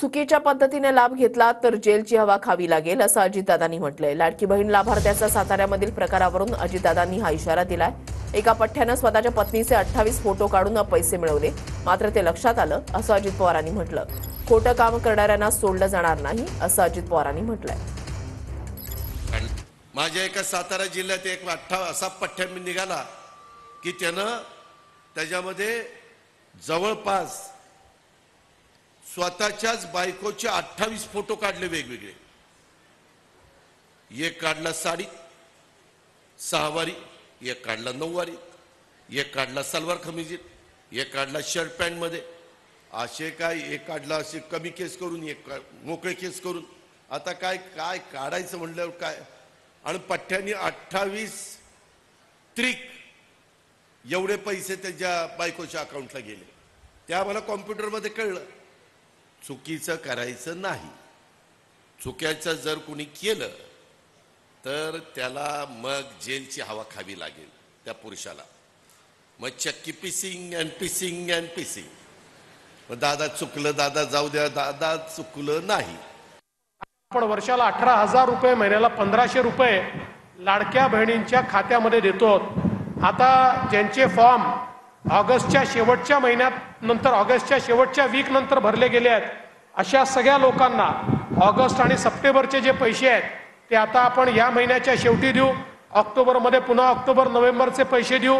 चुकीच्या पद्धतीने लाभ घेतला तर जेलची हवा खावी लागेल असं अजितदादांनी म्हटलंय। लाडकी बहीण लाभार्थ्याचा साताऱ्यामधील प्रकारावरून अजितदादांनी हा इशारा दिलाय। एका पठ्ठ्यानं स्वतःच्या पत्नीचे 28 फोटो काढून पैसे मिळवले, मात्र ते लक्षात आलं असं अजित पवारांनी म्हटलं। खोटं काम करणाऱ्यांना सोडलं जाणार नाही असं अजित पवारांनी म्हटलंय। माझ्या एका सातारा जिल्ह्यात एक असा पठ्ठ्या निघाला की त्यानं त्याच्यामध्ये जवळपास स्वतःच्याच बायकोचे 28 फोटो काढले वेगवेगळे। एक काढला साडी सहावारी, एक काढला नऊवारी, एक काढला सलवार कमीजीत, एक काढला शर्ट पॅन्ट मध्ये, असे काय एक काढला असे कमी केस करून, एक मोकळे केस करून। आता काय काय काढायचं म्हणल्यावर काय, आणि पठ्ठ्यानी 28 त्रिक एवढे पैसे त्याच्या बायकोच्या अकाउंटला गेले। ते आम्हाला कॉम्प्युटरमध्ये कळलं। चुकीचं करायचं नाही, चुक्याचं जर कोणी केलं तर त्याला मग जेलची हवा खावी लागेल त्या पुरुषाला। मग चक्की pissing and pissing and pissing. मग दादा चुकलं, दादा जाऊ द्या, दादा चुकलं नाही। आपण वर्षाला 18,000 रुपये, महिन्याला 1,500 रुपये लाडक्या बहिणींच्या खात्यामध्ये देतो। आता ज्यांचे फॉर्म ऑगस्टच्या शेवटच्या महिन्यात नंतर, ऑगस्टच्या शेवटच्या वीक नंतर भरले गेले आहेत, अशा सगळ्या लोकांना ऑगस्ट आणि सप्टेंबरचे जे पैसे आहेत ते आता आपण या महिन्याच्या शेवटी देऊ। ऑक्टोबरमध्ये पुन्हा ऑक्टोबर नोव्हेंबरचे पैसे देऊ।